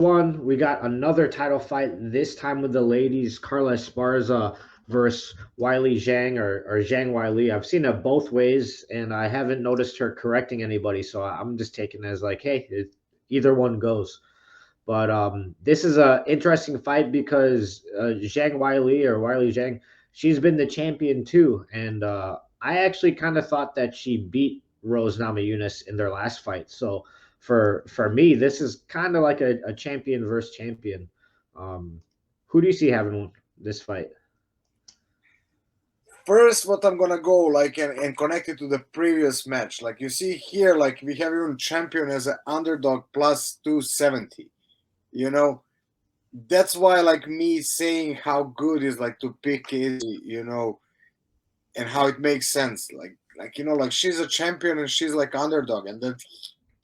one, we got another title fight, this time with the ladies, Carla Esparza versus Weili Zhang or Zhang Weili. I've seen it both ways, and I haven't noticed her correcting anybody, so I'm just taking it as like, hey, either one goes. But this is a interesting fight because Zhang Weili or Weili Zhang, she's been the champion too, and I actually kind of thought that she beat Rose Namajunas in their last fight. So for me, this is kind of like a champion versus champion. Um, who do you see having this fight? First, what I'm gonna go like and connect it to the previous match. Like you see here, like we have even champion as an underdog plus 270. You know, that's why like me saying how good is like to pick Izzy, and how it makes sense. Like she's a champion and she's like underdog and that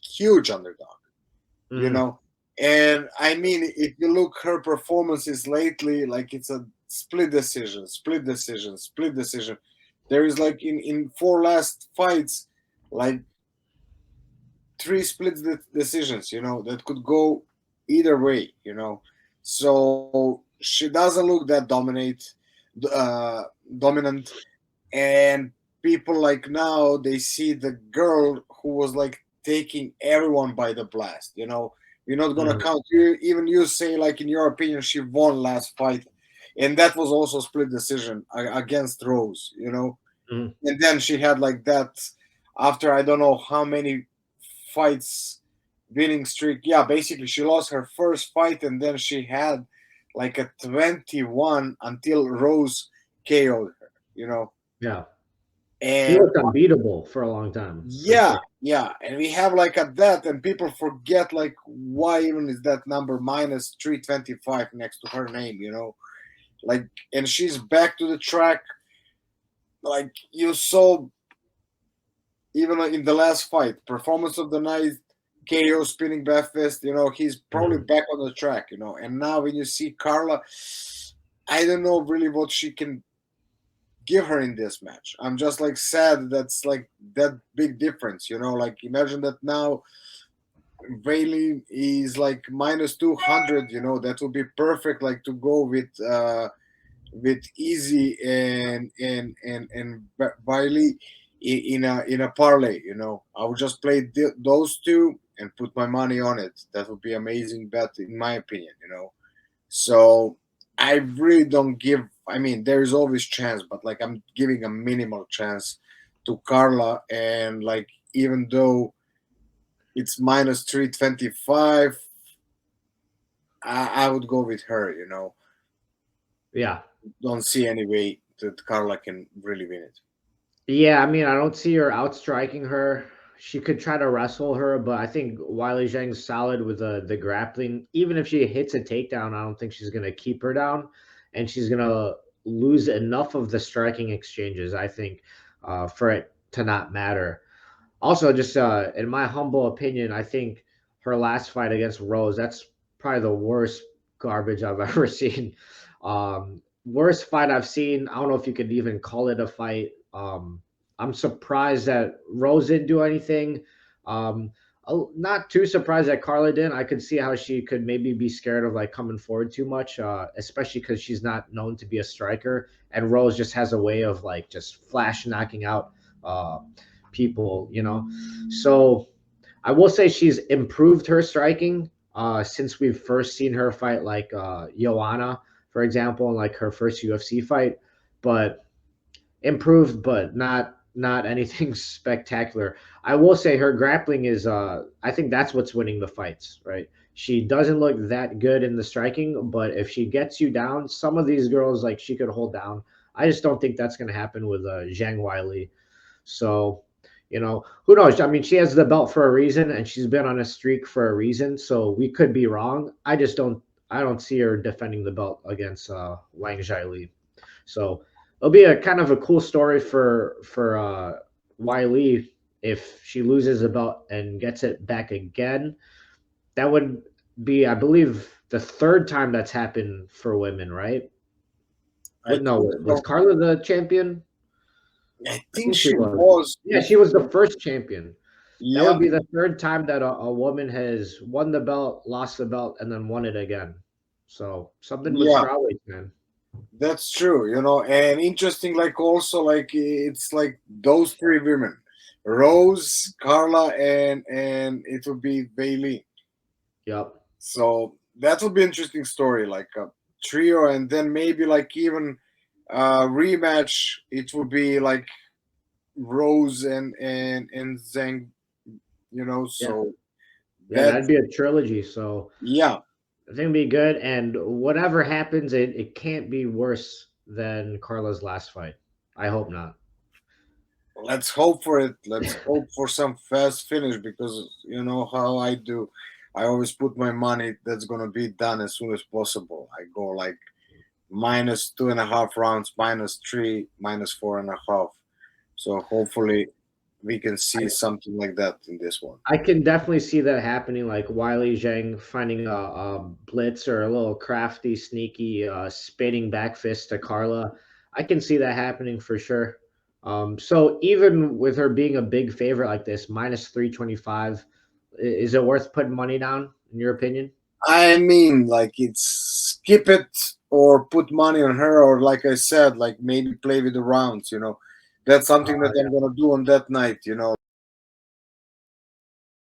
huge underdog. You Mm-hmm. know, and I mean if you look her performances lately, like it's a split decision, split decision, split decision. There is like in four last fights, like three split decisions. That could go either way. So she doesn't look that uh, dominant, and people like now they see the girl who was like taking everyone by the blast. We're not gonna Mm-hmm. count you. Even you say like in your opinion she won last fight, and that was also split decision against Rose. Mm-hmm. And then she had like that after I don't know how many fights winning streak. Yeah, basically she lost her first fight and then she had like a 21 until Rose KO'd her. Yeah, she And looked unbeatable for a long time, for yeah, sure. yeah, and we have like at that, and people forget like why even is that number minus 325 next to her name, like, and she's back to the track. Like you saw even in the last fight, performance of the night, KO spinning back fist, he's probably Mm-hmm. back on the track, and now when you see Carla, I don't know really what she can give her in this match. I'm just like sad that's like that big difference, like imagine that now Weili is like minus 200, that would be perfect like to go with Easy and Bailey in a parlay. I would just play those two and put my money on it. That would be amazing bet in my opinion. So I really don't give. I mean, there is always chance, but like I'm giving a minimal chance to Carla, and like even though it's minus 325, I would go with her. Yeah. Don't see any way that Carla can really win it. Yeah, I mean, I don't see her outstriking her. She could try to wrestle her, but I think Wiley Zhang's solid with the grappling. Even if she hits a takedown, I don't think she's gonna keep her down, and she's gonna lose enough of the striking exchanges. I think for it to not matter. Also, just in my humble opinion, I think her last fight against Rose, that's probably the worst garbage I've ever seen. Worst fight I've seen. I don't know if you could even call it a fight. I'm surprised that Rose didn't do anything. Um, not too surprised that Carla didn't. I could see how she could maybe be scared of like coming forward too much, especially because she's not known to be a striker, and Rose just has a way of like just flash knocking out people, you know. So I will say she's improved her striking since we've first seen her fight like Joanna, for example, in like her first UFC fight, but improved, but not anything spectacular. I will say her grappling is I think that's what's winning the fights, right? She doesn't look that good in the striking, but if she gets you down, some of these girls like she could hold down. I just don't think that's going to happen with Zhang Weili. So, who knows? I mean, she has the belt for a reason, and she's been on a streak for a reason. So we could be wrong. I don't see her defending the belt against Wang Zhaili. So it'll be a kind of a cool story for Wiley if she loses the belt and gets it back again. That would be, I believe, the third time that's happened for women, right? I What? No, think was so. Carla the champion? I I think think she she was. was Yeah, she was before. the first champion. That would Yeah, be the third time that a woman has won the belt, lost the belt, and then won it again. So something with yeah, strawweights, man. that's true. And interesting, like also like it's like those three women, Rose, Carla, and it would be Weili. Yep. So that would be interesting story, like a trio, and then maybe like even rematch. It would be like Rose and Zhang. Yeah. So Yeah, that that'd be a trilogy. So yeah. I think it'd be good. And whatever happens, it can't be worse than Carla's last fight. I hope not. Let's hope for it. Let's hope for some fast finish because you know how I do. I always put my money that's gonna be done as soon as possible. I go like minus 2.5 rounds, minus three, minus 4.5. So hopefully we can see something like that in this one. I can definitely see that happening, like Weili Zhang finding a blitz or a little crafty, sneaky spinning back fist to Carla. I can see that happening for sure. So even with her being a big favorite like this, minus 325, is it worth putting money down, in your opinion? I mean, like it's skip it or put money on her, or like I said, like maybe play with the rounds. That's something that I'm Yeah. gonna do on that night.